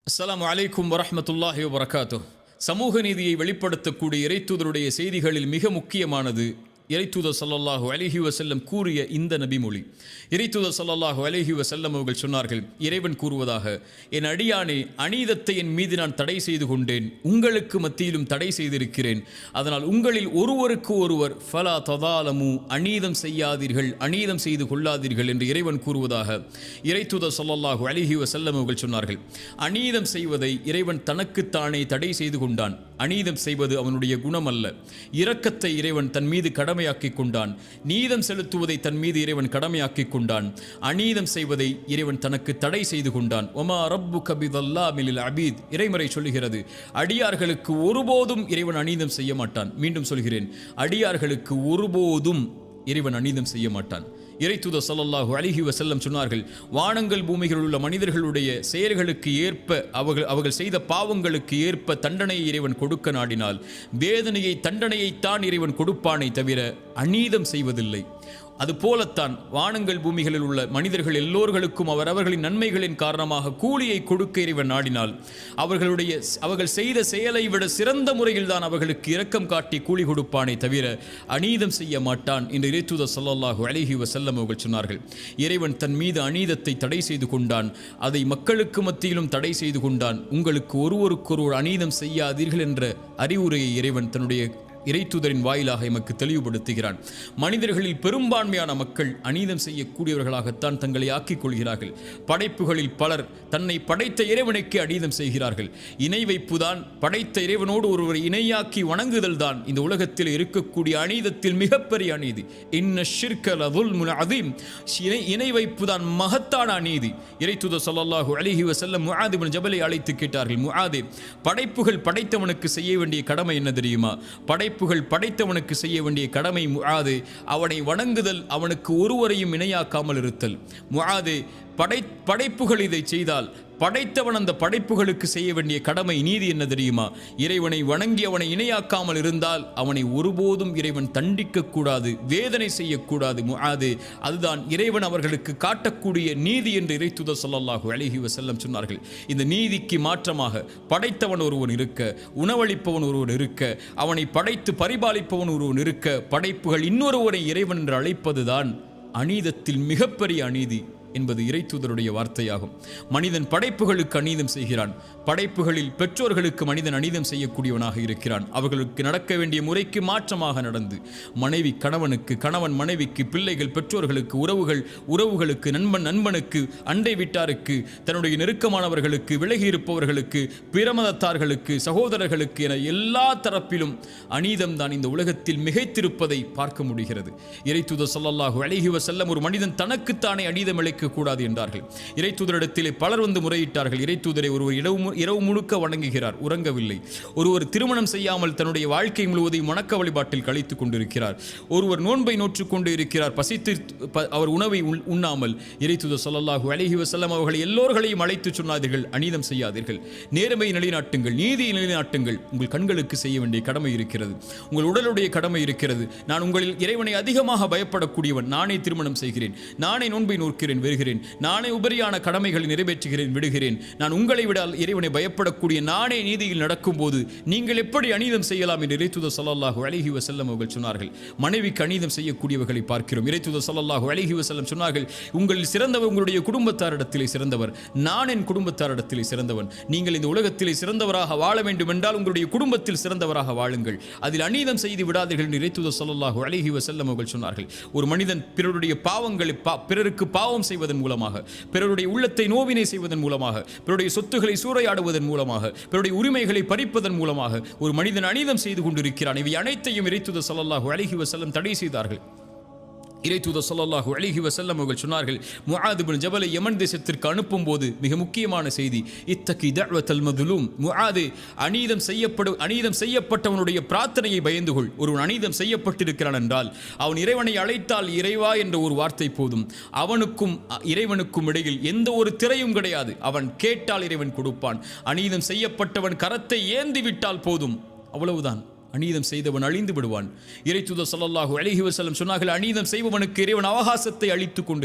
அஸ்ஸலாமு அலைக்கும் வரஹ்மத்துல்லாஹி வபரகாத்துஹ். சமூக நீதியை வெளிப்படுத்தக்கூடிய இறைத்தூதருடைய செய்திகளில் மிக முக்கியமானது இறைத்தூதர் ஸல்லல்லாஹு அலைஹி வஸல்லம் கூறிய இந்த நபிமொழி. இறைத்தூதர் ஸல்லல்லாஹு அலைஹி வஸல்லம் அவர்கள் சொன்னார்கள், இறைவன் கூறுவதாக, என் அடியானே, அநீதத்தை என் மீது நான் தடை செய்து கொண்டேன், உங்களுக்கு மத்தியிலும் தடை செய்திருக்கிறேன். அதனால் உங்களில் ஒருவருக்கு ஒருவர் ஃபலா ததாலமு, அநீதம் செய்யாதீர்கள், அநீதம் செய்து கொள்ளாதீர்கள் என்று இறைவன் கூறுவதாக இறைத்தூதர் ஸல்லல்லாஹு அலைஹி வஸல்லம் அவர்கள் சொன்னார்கள். அநீதம் செய்வதை இறைவன் தனக்குத்தானே தடை செய்து கொண்டான். அநீதம் செய்வது அவனுடைய குணம் அல்ல. இரக்கத்தை இறைவன் தன் மீது கடமையாக்கிக் கொண்டான். நீதம் செலுத்துவதை தன் மீது இறைவன் கடமையாக்கிக் கொண்டான். அநீதம் செய்வதை இறைவன் தனக்கு தடை செய்து கொண்டான். ஒமா ரப்புக பிதல்லாமில் லில் அபீத், இறைமறை சொல்லுகிறது, அடியார்களுக்கு ஒருபோதும் இறைவன் அநீதம் செய்ய மாட்டான். மீண்டும் சொல்கிறேன், அடியார்களுக்கு ஒருபோதும் இறைவன் அநீதம் செய்ய மாட்டான். இறைத்தூதர் ஸல்லல்லாஹு அலைஹி வஸல்லம் சொன்னார்கள், வானங்கள் பூமிகளில் உள்ள மனிதர்களுடைய செயல்களுக்கு ஏற்ப அவர்கள் செய்த பாவங்களுக்கு ஏற்ப தண்டனையை இறைவன் கொடுக்க நாடினால் வேதனையை தண்டனையைத்தான் இறைவன் கொடுப்பானே தவிர அநீதம் செய்வதில்லை. அதுபோலத்தான் வானங்கள் பூமிகளில் உள்ள மனிதர்கள் எல்லோர்களுக்கும் அவர்களின் நன்மைகளின் காரணமாக கூலியை கொடுக்க இறைவன் நாடினால் அவர்கள் செய்த செயலை விட சிறந்த முறையில் தான் அவர்களுக்கு இரக்கம் காட்டி கூலி கொடுப்பானே தவிர அநீதம் செய்ய மாட்டான் என்று இறைத்தூதர் ஸல்லல்லாஹு அலைஹி வஸல்லம் அவர்கள் சொன்னார்கள். இறைவன் தன் மீது அநீதத்தை தடை செய்து கொண்டான். அதை மக்களுக்கு மத்தியிலும் தடை செய்து கொண்டான். உங்களுக்கு ஒருவருக்கொருவர் அநீதம் செய்யாதீர்கள் என்ற அறிவுரையை இறைவன் தன்னுடைய இறைத்தூதரின் வாயிலாக எமக்கு தெளிவுபடுத்துகிறான். மனிதர்களில் பெரும்பான்மையான மக்கள் அநீதம் செய்யக்கூடியவர்களாகத்தான் தங்களை ஆக்கிக் கொள்கிறார்கள். படைப்புகளில் பலர் தன்னை படைத்த இறைவனுக்கு அநீதம் செய்கிறார்கள். இணை வைப்புதான், படைத்த இறைவனோடு ஒருவரை இணையாக்கி வணங்குதல் தான் இந்த உலகத்தில் இருக்கக்கூடிய அநீதத்தில் மிகப்பெரிய அநீதி. இன்ன ஷிர்க லதுல்முன் அதீம், இணை வைப்புதான் மகத்தான அநீதி. இறைத்தூதர் ஸல்லல்லாஹு அலைஹி வஸல்லம் முஆத் இப்னு ஜபலை அழைத்து கேட்டார்கள், முஆதே, படைப்புகள் படைத்தவனுக்கு செய்ய வேண்டிய கடமை என்ன தெரியுமா? படைத்தவனுக்கு செய்ய வேண்டிய கடமை முஆதே, அவனை வணங்குதல், அவனுக்கு ஒருவரையும் இணையாக்காமல் இருத்தல். முஆதே, படைப்புகள் இதை செய்தால் படைத்தவன் அந்த படைப்புகளுக்கு செய்ய வேண்டிய கடமை நீதி என்ன தெரியுமா? இறைவனை வணங்கி அவனை இணையாக்காமல் இருந்தால் அவனை ஒருபோதும் இறைவன் தண்டிக்க கூடாது, வேதனை செய்யக்கூடாது. முஆதே, அதுதான் இறைவன் அவர்களுக்கு காட்டக்கூடிய நீதி என்று இறைத்தூதர் ஸல்லல்லாஹு அலைஹி வஸல்லம் சொன்னார்கள். இந்த நீதிக்கு மாற்றமாக படைத்தவன் ஒருவன் இருக்க, உணவளிப்பவன் ஒருவன் இருக்க, அவனை படைத்து பரிபாலிப்பவன் ஒருவன் இருக்க, படைப்புகள் இன்னொருவரை இறைவன் என்று அழைப்பதுதான் அநீதத்தில் மிகப்பெரிய அநீதி என்பது இறைத்தூதருடைய வார்த்தையாகும். மனிதன் படைப்புகளுக்கு அநீதம் செய்கிறான். படைப்புகளில் பெற்றோர்களுக்கு மனிதன் அநீதம் செய்யக்கூடியவனாக இருக்கிறான். அவர்களுக்கு நடக்க வேண்டிய முறைக்கு மாற்றமாக நடந்து, மனைவி கணவனுக்கு, கணவன் மனைவிக்கு, பிள்ளைகள் பெற்றோர்களுக்கு, உறவுகளுக்கு, நண்பனுக்கு, அண்டை வீட்டாருக்கு, தன்னுடைய நெருக்கமானவர்களுக்கு, விலகி இருப்பவர்களுக்கு, பிரமதத்தார்களுக்கு, சகோதரர்களுக்கு என எல்லா தரப்பிலும் அநீதம் தான் இந்த உலகத்தில் மிகைத்திருப்பதை பார்க்க முடிகிறது. இறைத்தூதர் ஸல்லல்லாஹு அலைஹி வஸல்லம் ஒரு மனிதன் தனக்குத்தானே அநீதம் இழைக்க கூடாது என்றார்கள். இறைத்தூதரிடத்திலே பலர் வந்து முறையிட்டார்கள், இறைத்தூதரை ஒருவர் இரவு முழுக்க வணங்குகிறார், உறங்கவில்லை. ஒருவர் திருமணம் செய்யாமல் தன்னுடைய வாழ்க்கை முழுவதையும் வணக்க வழிபாட்டில் கழித்துக் கொண்டிருக்கிறார். ஒருவர் நோன்பை நோற்றுக் கொண்டு இருக்கிறார், பசித்து அவர் உணவை உண்ணாமல். இறைத்தூதர் ஸல்லல்லாஹு அலைஹி வஸல்லம் அவர்கள் எல்லோர்களையும் அழைத்து சொன்னார்கள், அநீதம் செய்யாதீர்கள், நேர்மையை நிலைநாட்டுங்கள், நீதியை நிலைநாட்டுங்கள். உங்கள் கண்களுக்கு செய்ய வேண்டிய கடமை இருக்கிறது, உங்கள் உடலுடைய கடமை இருக்கிறது. நான் உங்களில் இறைவனை அதிகமாக பயப்படக்கூடியவன், நானே திருமணம் செய்கிறேன், நானே நோன்பை நோக்கிறேன், வருகிறேன், நானே உபரியான கடமைகளை நிறைவேற்றுகிறேன், விடுகிறேன். நான் உங்களை விட இறைவனை பயப்படக்கூடிய நானே நீதியில் நடக்கும் போது நீங்கள் எப்படி அநீதம் செய்யலாம் என்று இறைத்தூதர் ஸல்லல்லாஹு அலைஹி வஸல்லம் அவர்கள் சொன்னார்கள். மனைவிக்கு அநீதம் செய்யக்கூடியவர்களை பார்க்கிறோம். இறைத்தூதர் ஸல்லல்லாஹு அலைஹி வஸல்லம் சொன்னார்கள், உங்களில் சிறந்தவர் உங்களுடைய குடும்பத்தாரிடத்திலே சிறந்தவர், நான் என் குடும்பத்தாரிடத்திலே சிறந்தவன். நீங்கள் இந்த உலகத்திலே சிறந்தவராக வாழ வேண்டும் என்றால் உங்களுடைய குடும்பத்தில் சிறந்தவராக வாழுங்கள், அதில் அநீதம் செய்து விடாதீர்கள் என்று இறைத்தூதர் ஸல்லல்லாஹு அலைஹி வஸல்லம் அவர்கள் சொன்னார்கள். ஒரு மனிதன் பிறருடைய பாவங்களை, பிறருக்கு பாவம் செய்வதன் மூலமாக, பிறருடைய உள்ளத்தை நோவினை செய்வதன் மூலமாக, பிறருடைய சொத்துக்களை சூறையாடுவதன் மூலமாக, பிறருடைய உரிமைகளை பறிப்பதன் மூலமாக ஒரு மனிதன் அநீதம் செய்து கொண்டிருக்கிறான். இவை அனைத்தையும் இறைத்தூதர் ஸல்லல்லாஹு அலைஹி வஸல்லம் தடை செய்தார்கள். இறைத்தூதர் ஸல்லல்லாஹு அலைஹி வஸல்லம் அவர்கள் சொன்னார்கள், முஆத் இப்னு ஜபலை யமன் தேசத்திற்கு அனுப்பும் போது மிக முக்கியமான செய்தி, இத்தகி தஅவத்தல் மதுலூம், முஆதே, அநீதம் செய்யப்பட்டவனுடைய பிரார்த்தனையை பயந்து கொள். ஒருவன் அநீதம் செய்யப்பட்டிருக்கிறான் என்றால் அவன் இறைவனை அழைத்தால் இறைவா என்ற ஒரு வார்த்தை போதும். அவனுக்கும் இறைவனுக்கும் இடையில் எந்த ஒரு திரையும் கிடையாது. அவன் கேட்டால் இறைவன் கொடுப்பான். அநீதம் செய்யப்பட்டவன் கரத்தை ஏந்தி விட்டால் போதும், அவ்வளவுதான். அநீதம் செய்தவன் அழிந்து விடுவான். இறைத்தூதர் ஸல்லல்லாஹு அலைஹி வஸல்லம் சொன்னார்கள், அநீதம் செய்பவனுக்கு இறைவன் அவகாசத்தை அளித்துக் கொண்டு